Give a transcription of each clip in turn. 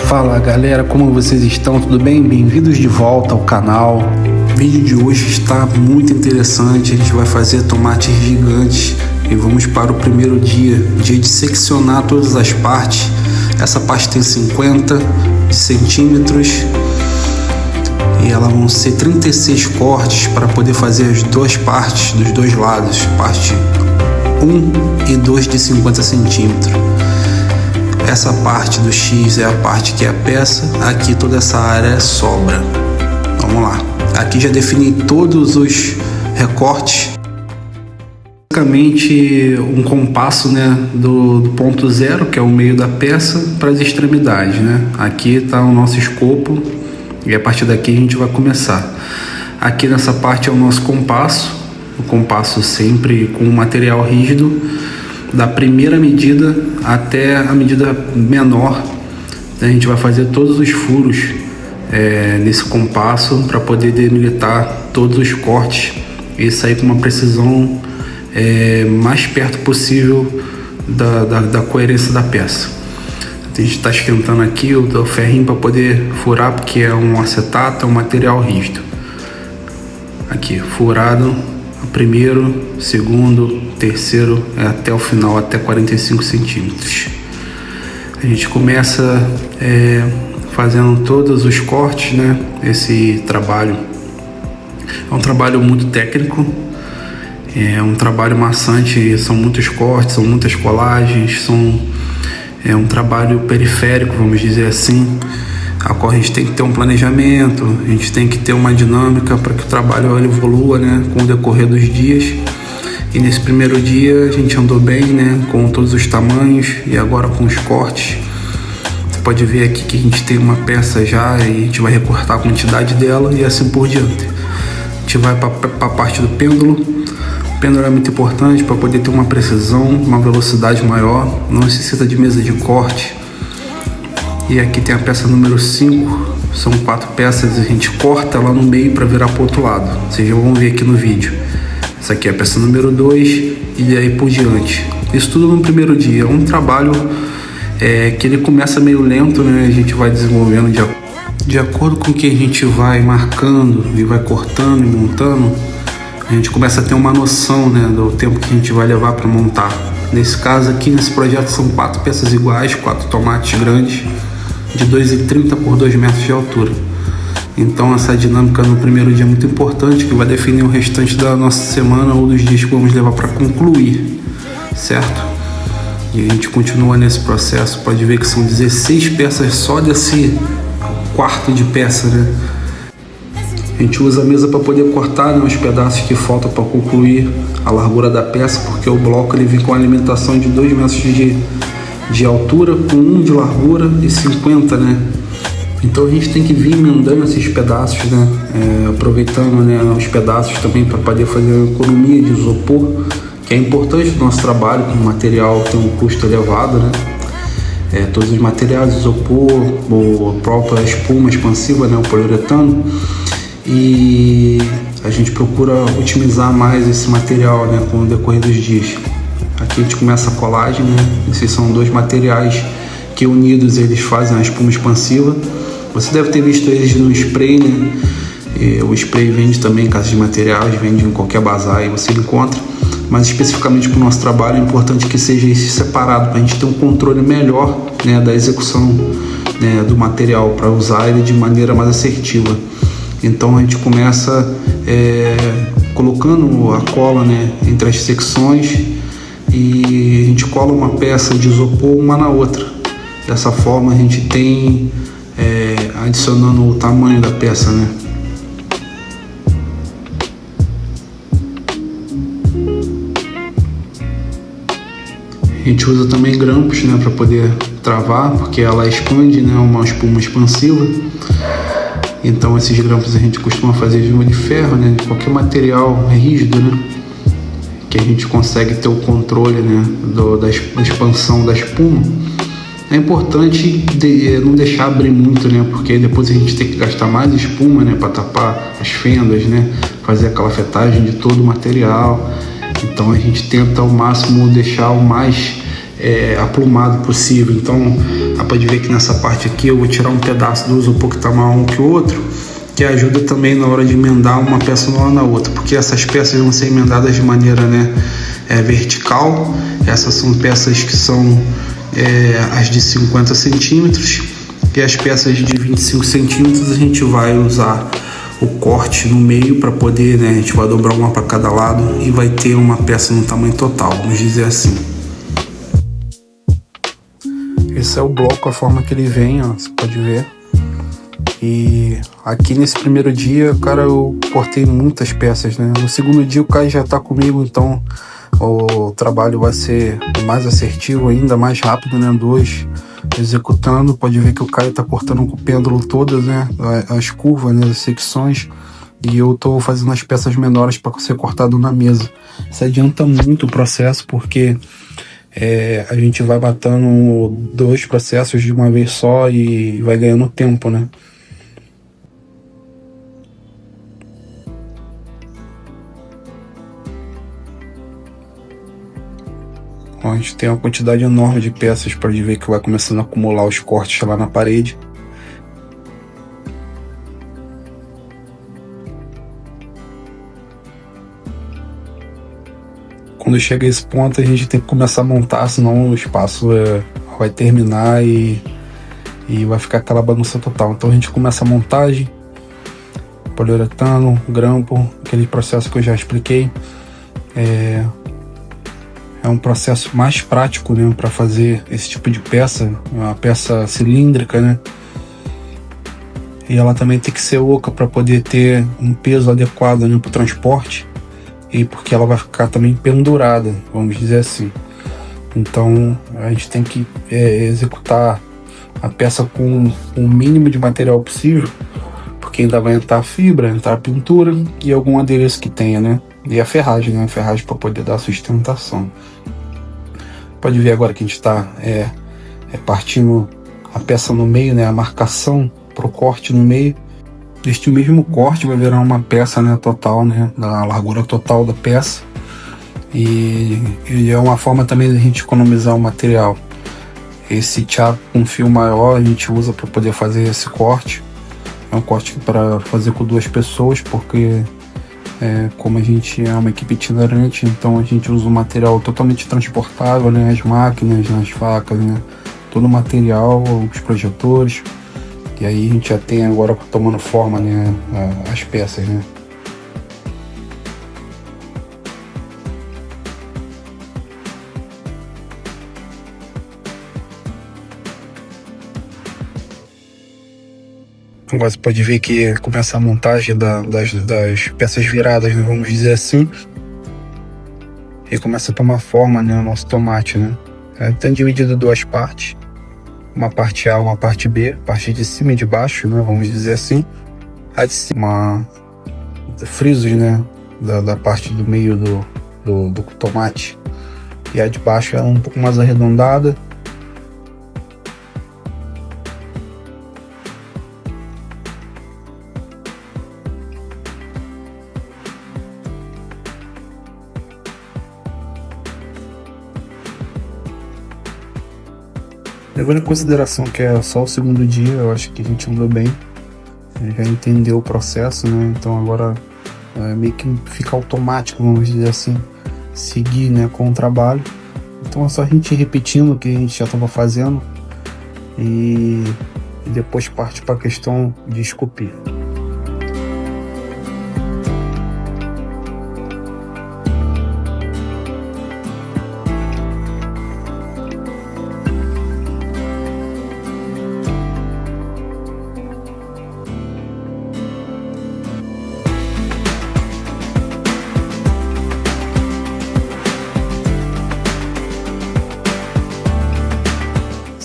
Fala galera, como vocês estão? Tudo bem? Bem-vindos de volta ao canal. O vídeo de hoje está muito interessante. A gente vai fazer tomates gigantes e vamos para o primeiro dia de seccionar todas as partes. Essa parte tem 50 centímetros e elas vão ser 36 cortes para poder fazer as duas partes dos dois lados, parte 1 e 2 de 50 centímetros. Essa parte do X é a parte que é a peça, aqui toda essa área é sobra. Vamos lá, aqui já defini todos os recortes. Basicamente um compasso, né, do ponto zero, que é o meio da peça, para as extremidades, né? Aqui está o nosso escopo e a partir daqui a gente vai começar. Aqui nessa parte é o nosso compasso, o compasso sempre com material rígido, da primeira medida até a medida menor. A gente vai fazer todos os furos nesse compasso para poder delimitar todos os cortes e sair com uma precisão mais perto possível da coerência da peça. A gente está esquentando aqui o ferrinho para poder furar, porque é um acetato, é um material rígido. Aqui, furado, primeiro, segundo, terceiro, até o final, até 45 centímetros. A gente começa fazendo todos os cortes, né? Esse trabalho é um trabalho muito técnico, é um trabalho maçante, são muitos cortes, são muitas colagens, é um trabalho periférico, vamos dizer assim, a qual a gente tem que ter um planejamento, a gente tem que ter uma dinâmica para que o trabalho evolua, né, com o decorrer dos dias. E nesse primeiro dia a gente andou bem, né, com todos os tamanhos e agora com os cortes. Você pode ver aqui que a gente tem uma peça já e a gente vai recortar a quantidade dela e assim por diante. A gente vai para a parte do pêndulo. O pêndulo é muito importante para poder ter uma precisão, uma velocidade maior, não necessita de mesa de corte. E aqui tem a peça número 5, são 4 peças, a gente corta ela no meio para virar para o outro lado. Vocês já vão ver aqui no vídeo. Essa aqui é a peça número 2 e aí por diante. Isso tudo no primeiro dia. É um trabalho que ele começa meio lento, né? A gente vai desenvolvendo de acordo com o que a gente vai marcando e vai cortando e montando. A gente começa a ter uma noção, né, do tempo que a gente vai levar para montar. Nesse caso aqui, nesse projeto, são 4 peças iguais, 4 tomates grandes, de 2,30 por 2 metros de altura. Então essa dinâmica no primeiro dia é muito importante, que vai definir o restante da nossa semana ou dos dias que vamos levar para concluir, certo? E a gente continua nesse processo. Pode ver que são 16 peças só desse quarto de peça, né? A gente usa a mesa para poder cortar, né, os pedaços que faltam para concluir a largura da peça, porque o bloco ele vem com a alimentação de 2 metros de altura, com 1 de largura e 50, né? Então a gente tem que vir emendando esses pedaços, né? Aproveitando, né, os pedaços também para poder fazer uma economia de isopor, que é importante no nosso trabalho, com material que tem um custo elevado, né? Todos os materiais, isopor, a própria espuma expansiva, né, o poliuretano. E a gente procura otimizar mais esse material, né, com o decorrer dos dias. Aqui a gente começa a colagem, né? Esses são 2 materiais que unidos eles fazem a espuma expansiva. Você deve ter visto eles no spray, né? O spray vende também em casas de materiais, vende em qualquer bazar e você encontra. Mas especificamente para o nosso trabalho é importante que seja esse separado, para a gente ter um controle melhor, né, da execução, né, do material, para usar ele de maneira mais assertiva. Então a gente começa colocando a cola, né, entre as secções, e a gente cola uma peça de isopor uma na outra. Dessa forma a gente tem adicionando o tamanho da peça, né? A gente usa também grampos, né, para poder travar, porque ela expande, né, uma espuma expansiva. Então esses grampos a gente costuma fazer de ferro, né, de qualquer material rígido, né, que a gente consegue ter o controle, né, da expansão da espuma. É importante não deixar abrir muito, né, porque depois a gente tem que gastar mais espuma, né, para tapar as fendas, né, fazer a calafetagem de todo o material. Então a gente tenta ao máximo deixar o mais aplumado possível. Então, pode ver que nessa parte aqui eu vou tirar um pedaço do isopor que está maior um que o outro, que ajuda também na hora de emendar uma peça na outra, porque essas peças vão ser emendadas de maneira, né, vertical. Essas são peças que são as de 50 centímetros, e as peças de 25 centímetros a gente vai usar o corte no meio para poder, né, a gente vai dobrar uma para cada lado e vai ter uma peça no tamanho total, vamos dizer assim. Esse é o bloco, a forma que ele vem, ó, você pode ver. E aqui nesse primeiro dia, cara, eu cortei muitas peças, né? No segundo dia o Caio já tá comigo, então o trabalho vai ser mais assertivo ainda, mais rápido, né? Dois executando, pode ver que o Caio tá cortando com o pêndulo todas, né? As curvas, né? As secções. E eu tô fazendo as peças menores para ser cortado na mesa. Isso adianta muito o processo, porque a gente vai matando 2 processos de uma vez só e vai ganhando tempo, né? A gente tem uma quantidade enorme de peças para ver que vai começando a acumular os cortes lá na parede. Quando chega a esse ponto a gente tem que começar a montar, senão o espaço vai terminar e vai ficar aquela bagunça total. Então a gente começa a montagem, poliuretano, grampo, aquele processo que eu já expliquei. É um processo mais prático, né, para fazer esse tipo de peça, uma peça cilíndrica, né? E ela também tem que ser oca para poder ter um peso adequado, né, para o transporte, e porque ela vai ficar também pendurada, vamos dizer assim. Então a gente tem que executar a peça com o mínimo de material possível, porque ainda vai entrar fibra, entrar pintura e algum adereço que tenha, né? E a ferragem, né? A ferragem para poder dar sustentação. Pode ver agora que a gente está partindo a peça no meio, né? A marcação para o corte no meio. Este mesmo corte vai virar uma peça, né, total, né? Da largura total da peça. E é uma forma também da gente economizar o material. Esse tchaco com fio maior a gente usa para poder fazer esse corte. É um corte para fazer com 2 pessoas, porque como a gente é uma equipe itinerante, então a gente usa um material totalmente transportável, né? As máquinas, as facas, né? Todo o material, os projetores. E aí a gente já tem agora tomando forma, né? As peças, né? Agora você pode ver que começa a montagem das peças viradas, né, vamos dizer assim. E começa a tomar forma, né, o nosso tomate, né? Tem dividido 2 partes. Uma parte A, uma parte B. Parte de cima e de baixo, né, vamos dizer assim. A de cima, frisos, né, da parte do meio do tomate. E a de baixo é um pouco mais arredondada. Levando em consideração que é só o segundo dia, eu acho que a gente andou bem, já entendeu o processo, né? Então agora meio que fica automático, vamos dizer assim, seguir, né, com o trabalho. Então é só a gente repetindo o que a gente já estava fazendo e depois parte para a questão de esculpir.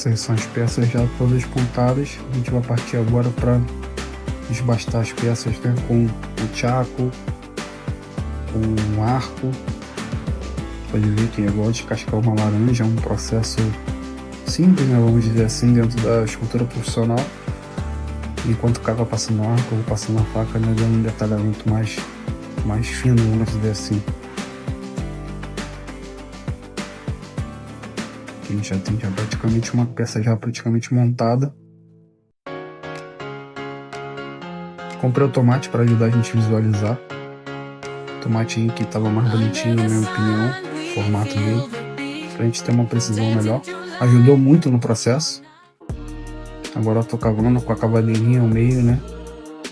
Essas são as peças já todas pontadas. A gente vai partir agora para desbastar as peças, né, com o tchaco, com o arco. Pode ver que é igual descascar uma laranja, é um processo simples, né, vamos dizer assim, dentro da escultura profissional. Enquanto o cara vai passando o arco, eu vou passando a faca, né, dando um detalhamento mais fino, vamos dizer assim. A gente já tem praticamente uma peça já praticamente montada. Comprei o tomate para ajudar a gente a visualizar. O tomatinho que estava mais bonitinho, na minha opinião, o formato dele, para a gente ter uma precisão melhor. Ajudou muito no processo. Agora eu tô cavando com a cavadeirinha ao meio, né?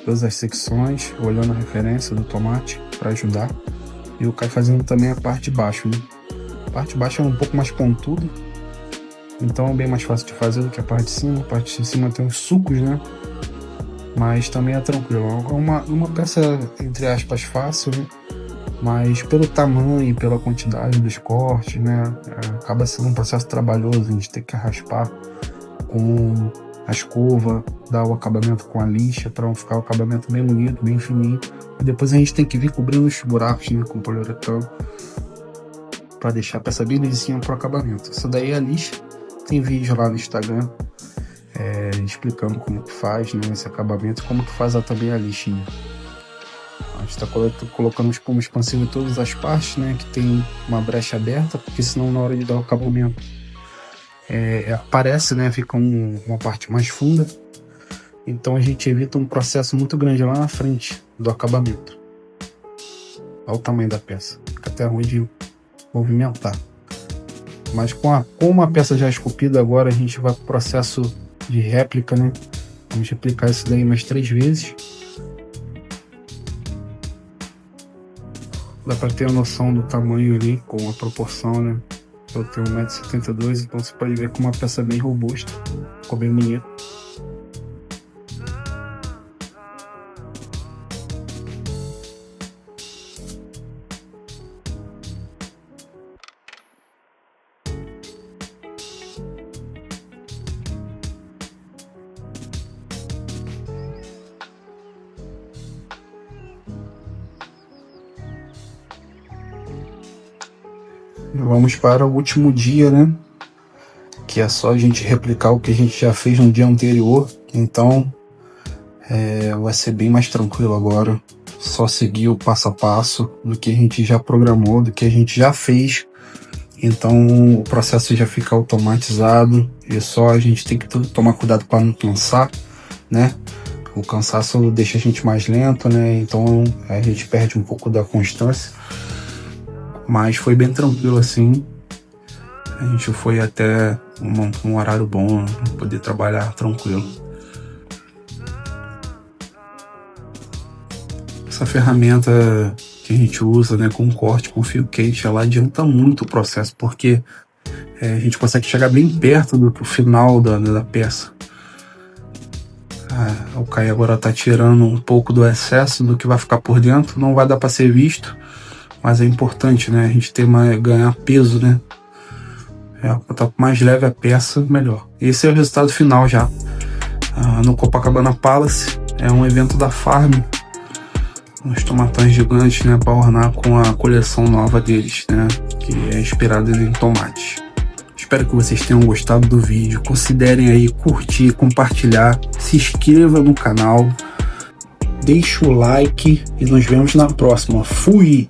Todas as secções, olhando a referência do tomate para ajudar. E o Caio fazendo também a parte de baixo, né? A parte de baixo é um pouco mais pontuda, então é bem mais fácil de fazer do que a parte de cima. A parte de cima tem os sucos, né? Mas também é tranquilo. É uma peça, entre aspas, fácil, né? Mas pelo tamanho e pela quantidade dos cortes, né? Acaba sendo um processo trabalhoso. A gente tem que raspar com a escova, dar o acabamento com a lixa para ficar o acabamento bem bonito, bem fininho. E depois a gente tem que vir cobrindo os buracos, né? Com poliuretano, para deixar a peça bem lisinha para o acabamento. Isso daí é a lixa. Tem vídeo lá no Instagram explicando como que faz, né, esse acabamento, como que faz também a lixinha. A gente está colocando espuma expansiva em todas as partes, né, que tem uma brecha aberta, porque senão na hora de dar o acabamento aparece, né, fica uma parte mais funda. Então a gente evita um processo muito grande lá na frente do acabamento. Olha o tamanho da peça, fica até ruim de movimentar. Mas com a peça já esculpida, agora a gente vai para o processo de réplica, né? Vamos replicar isso daí mais 3 vezes. Dá para ter a noção do tamanho ali, com a proporção, né? Eu tenho 1,72 m, então você pode ver com uma peça bem robusta. Ficou bem bonito. Vamos para o último dia, né? Que é só a gente replicar o que a gente já fez no dia anterior. Então vai ser bem mais tranquilo agora. Só seguir o passo a passo do que a gente já programou, do que a gente já fez. Então o processo já fica automatizado. E só a gente tem que tomar cuidado para não cansar, né? O cansaço deixa a gente mais lento, né? Então a gente perde um pouco da constância. Mas foi bem tranquilo assim. A gente foi até um horário bom, poder trabalhar tranquilo. Essa ferramenta que a gente usa, né, com corte, com fio quente, ela adianta muito o processo, porque a gente consegue chegar bem perto do final da peça. O Caio agora está tirando um pouco do excesso do que vai ficar por dentro, não vai dar para ser visto. Mas é importante, né? A gente ganhar peso, né? Quanto mais leve a peça, melhor. Esse é o resultado final já. No Copacabana Palace. É um evento da Farm. Uns tomatões gigantes, né? Para ornar com a coleção nova deles, né? Que é inspirada em tomate. Espero que vocês tenham gostado do vídeo. Considerem aí curtir, compartilhar. Se inscreva no canal. Deixa o like e nos vemos na próxima. Fui!